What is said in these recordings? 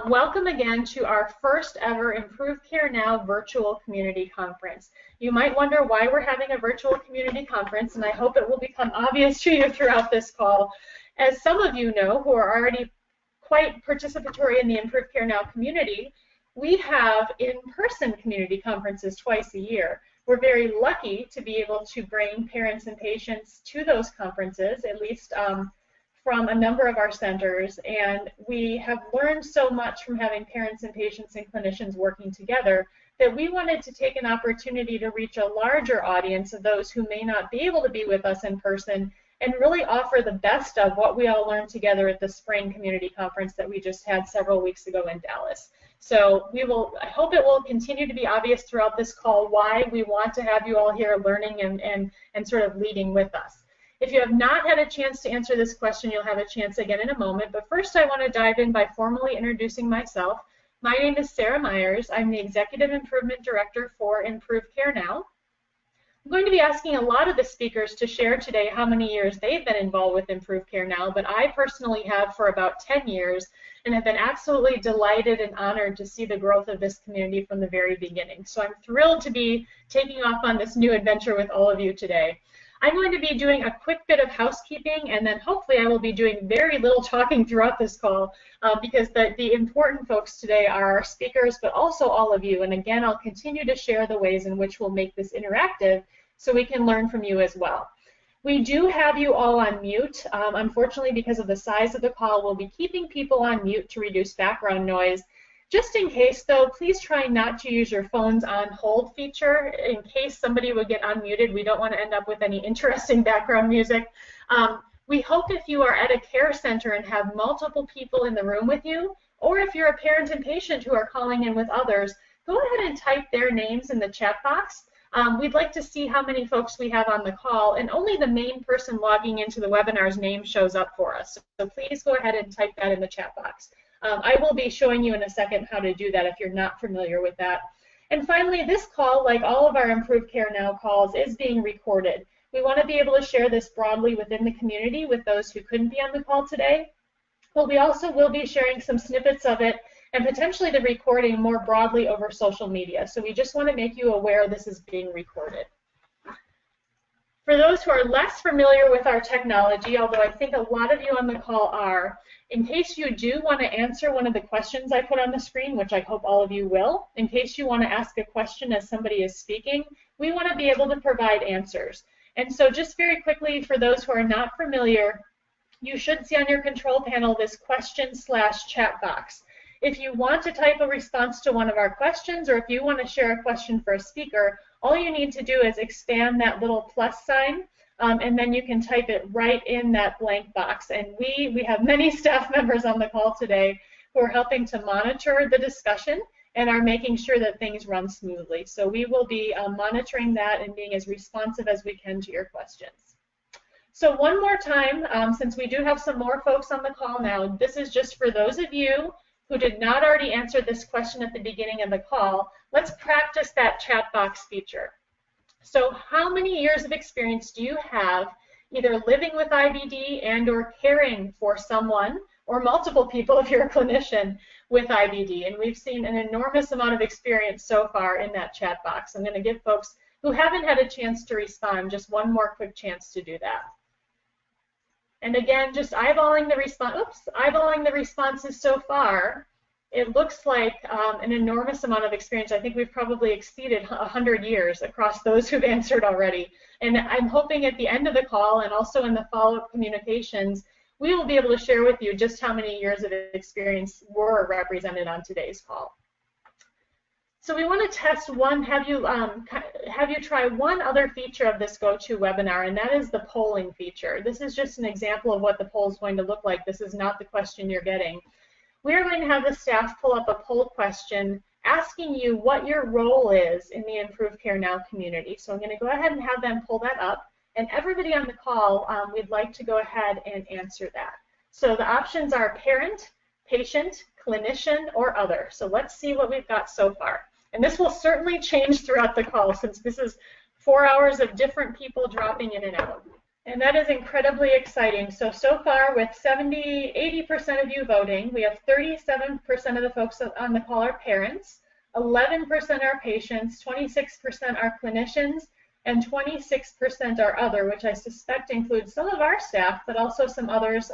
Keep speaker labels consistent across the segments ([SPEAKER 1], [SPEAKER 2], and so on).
[SPEAKER 1] Welcome again to our first ever Improve Care Now virtual community conference. You might wonder why we're having a virtual community conference, and I hope it will become obvious to you throughout this call. As some of you know who are already quite participatory in the Improve Care Now community, we have in-person community conferences twice a year. We're very lucky to be able to bring parents and patients to those conferences, at least from a number of our centers, and we have learned so much from having parents and patients and clinicians working together that we wanted to take an opportunity to reach a larger audience of those who may not be able to be with us in person and really offer the best of what we all learned together at the spring community conference that we just had several weeks ago in Dallas. So I hope it will continue to be obvious throughout this call why we want to have you all here learning and sort of leading with us. If you have not had a chance to answer this question, you'll have a chance again in a moment. But first, I want to dive in by formally introducing myself. My name is Sarah Myers. I'm the Executive Improvement Director for Improve Care Now. I'm going to be asking a lot of the speakers to share today how many years they've been involved with Improve Care Now, but I personally have for about 10 years and have been absolutely delighted and honored to see the growth of this community from the very beginning. So I'm thrilled to be taking off on this new adventure with all of you today. I'm going to be doing a quick bit of housekeeping, and then hopefully I will be doing very little talking throughout this call because the important folks today are our speakers, but also all of you. And again, I'll continue to share the ways in which we'll make this interactive so we can learn from you as well. We do have you all on mute. Unfortunately, because of the size of the call, we'll be keeping people on mute to reduce background noise. Just in case, though, please try not to use your phone's on hold feature in case somebody would get unmuted. We don't want to end up with any interesting background music. We hope if you are at a care center and have multiple people in the room with you, or if you're a parent and patient who are calling in with others, go ahead and type their names in the chat box. We'd like to see how many folks we have on the call, and only the main person logging into the webinar's name shows up for us. So please go ahead and type that in the chat box. I will be showing you in a second how to do that if you're not familiar with that. And finally, this call, like all of our Improve Care Now calls, is being recorded. We want to be able to share this broadly within the community with those who couldn't be on the call today. But we also will be sharing some snippets of it and potentially the recording more broadly over social media. So we just want to make you aware this is being recorded. For those who are less familiar with our technology, although I think a lot of you on the call are, in case you do want to answer one of the questions I put on the screen, which I hope all of you will, in case you want to ask a question as somebody is speaking, we want to be able to provide answers. And so just very quickly, for those who are not familiar, you should see on your control panel this question/chat box. If you want to type a response to one of our questions, or if you want to share a question for a speaker, all you need to do is expand that little plus sign, and then you can type it right in that blank box. And we have many staff members on the call today who are helping to monitor the discussion and are making sure that things run smoothly. So we will be monitoring that and being as responsive as we can to your questions. So one more time, since we do have some more folks on the call now, this is just for those of you who did not already answer this question at the beginning of the call. Let's practice that chat box feature. So how many years of experience do you have either living with IBD and or caring for someone or multiple people if you're a clinician with IBD? And we've seen an enormous amount of experience so far in that chat box. I'm going to give folks who haven't had a chance to respond just one more quick chance to do that. And again, just eyeballing the responses so far, it looks like an enormous amount of experience. I think we've probably exceeded 100 years across those who've answered already. And I'm hoping at the end of the call and also in the follow-up communications, we will be able to share with you just how many years of experience were represented on today's call. So we want to test have you try one other feature of this GoToWebinar, and that is the polling feature. This is just an example of what the poll is going to look like. This is not the question you're getting. We are going to have the staff pull up a poll question asking you what your role is in the Improve Care Now community. So I'm going to go ahead and have them pull that up, and everybody on the call, we'd like to go ahead and answer that. So the options are parent, patient, clinician, or other. So let's see what we've got so far. And this will certainly change throughout the call since this is 4 hours of different people dropping in and out. And that is incredibly exciting. So far with 80% of you voting, we have 37% of the folks on the call are parents, 11% are patients, 26% are clinicians, and 26% are other, which I suspect includes some of our staff, but also some others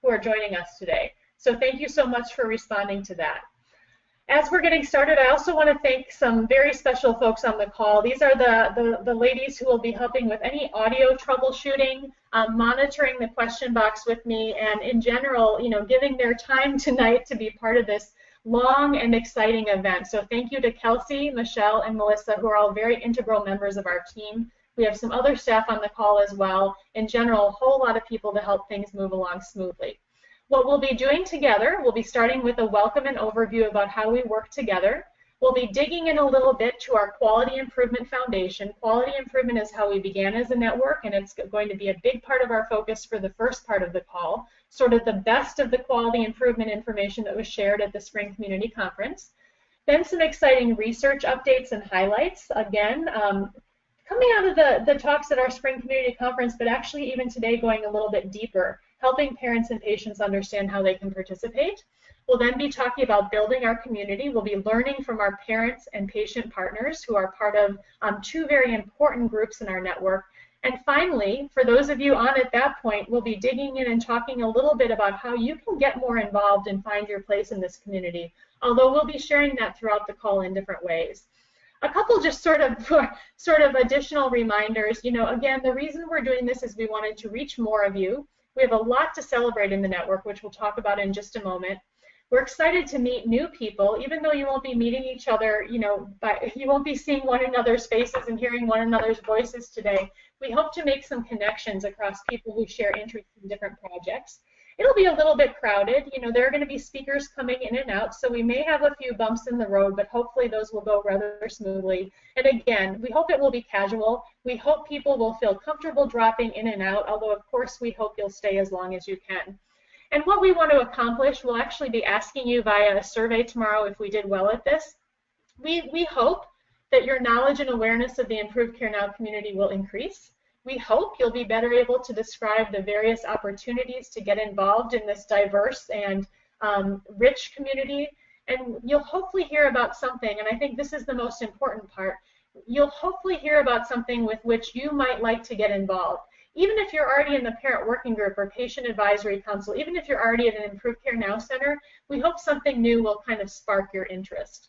[SPEAKER 1] who are joining us today. So thank you so much for responding to that. As we're getting started, I also want to thank some very special folks on the call. These are the ladies who will be helping with any audio troubleshooting, monitoring the question box with me, and in general, giving their time tonight to be part of this long and exciting event. So thank you to Kelsey, Michelle, and Melissa, who are all very integral members of our team. We have some other staff on the call as well. In general, a whole lot of people to help things move along smoothly. What we'll be doing together, we'll be starting with a welcome and overview about how we work together. We'll be digging in a little bit to our quality improvement foundation. Quality improvement is how we began as a network, and it's going to be a big part of our focus for the first part of the call, sort of the best of the quality improvement information that was shared at the Spring Community Conference. Then some exciting research updates and highlights, again, coming out of the talks at our Spring Community Conference, but actually even today going a little bit deeper, helping parents and patients understand how they can participate. We'll then be talking about building our community. We'll be learning from our parents and patient partners who are part of two very important groups in our network. And finally, for those of you on at that point, we'll be digging in and talking a little bit about how you can get more involved and find your place in this community, although we'll be sharing that throughout the call in different ways. A couple just sort of additional reminders. Again, the reason we're doing this is we wanted to reach more of you. We have a lot to celebrate in the network, which we'll talk about in just a moment. We're excited to meet new people, even though you won't be meeting each other, but you won't be seeing one another's faces and hearing one another's voices today. We hope to make some connections across people who share interests in different projects. It'll be a little bit crowded. There are going to be speakers coming in and out, so we may have a few bumps in the road, but hopefully those will go rather smoothly. And again, we hope it will be casual. We hope people will feel comfortable dropping in and out, although of course we hope you'll stay as long as you can. And what we want to accomplish, we'll actually be asking you via a survey tomorrow if we did well at this. We hope that your knowledge and awareness of the Improved Care Now community will increase. We hope you'll be better able to describe the various opportunities to get involved in this diverse and rich community. And you'll hopefully hear about something, and I think this is the most important part, you'll hopefully hear about something with which you might like to get involved. Even if you're already in the Parent Working Group or Patient Advisory Council, even if you're already at an Improved Care Now Center, we hope something new will kind of spark your interest.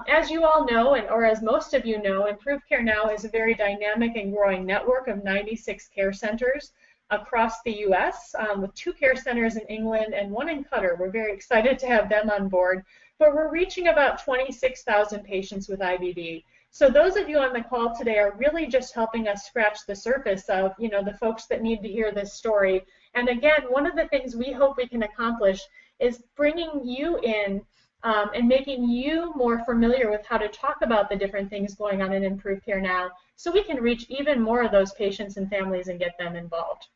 [SPEAKER 1] As you all know, or as most of you know, Improved Care Now is a very dynamic and growing network of 96 care centers across the U.S., with 2 care centers in England and 1 in Qatar. We're very excited to have them on board, but we're reaching about 26,000 patients with IBD. So those of you on the call today are really just helping us scratch the surface of, the folks that need to hear this story. And again, one of the things we hope we can accomplish is bringing you in and making you more familiar with how to talk about the different things going on in Improved Care Now, so we can reach even more of those patients and families and get them involved.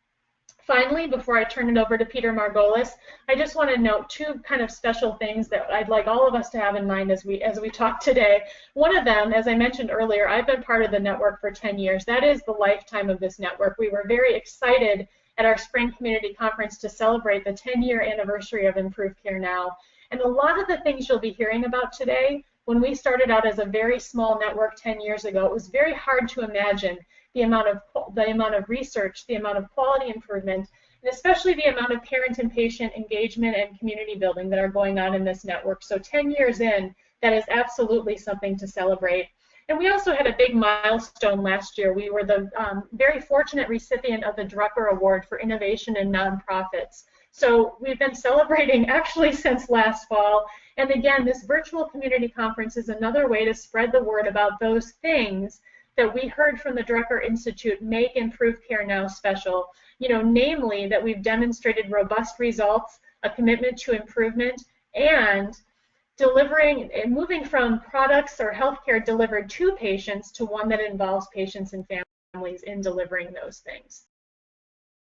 [SPEAKER 1] Finally, before I turn it over to Peter Margolis, I just want to note 2 kind of special things that I'd like all of us to have in mind as we talk today. One of them, as I mentioned earlier, I've been part of the network for 10 years. That is the lifetime of this network. We were very excited at our Spring Community Conference to celebrate the 10-year anniversary of Improved Care Now. And a lot of the things you'll be hearing about today, when we started out as a very small network 10 years ago, it was very hard to imagine the amount of research, the amount of quality improvement, and especially the amount of parent and patient engagement and community building that are going on in this network. So 10 years in, that is absolutely something to celebrate. And we also had a big milestone last year. We were the very fortunate recipient of the Drucker Award for Innovation in Nonprofits. So we've been celebrating actually since last fall. And again, this virtual community conference is another way to spread the word about those things that we heard from the Drucker Institute make Improved Care Now special. Namely that we've demonstrated robust results, a commitment to improvement, and moving from products or healthcare delivered to patients to one that involves patients and families in delivering those things.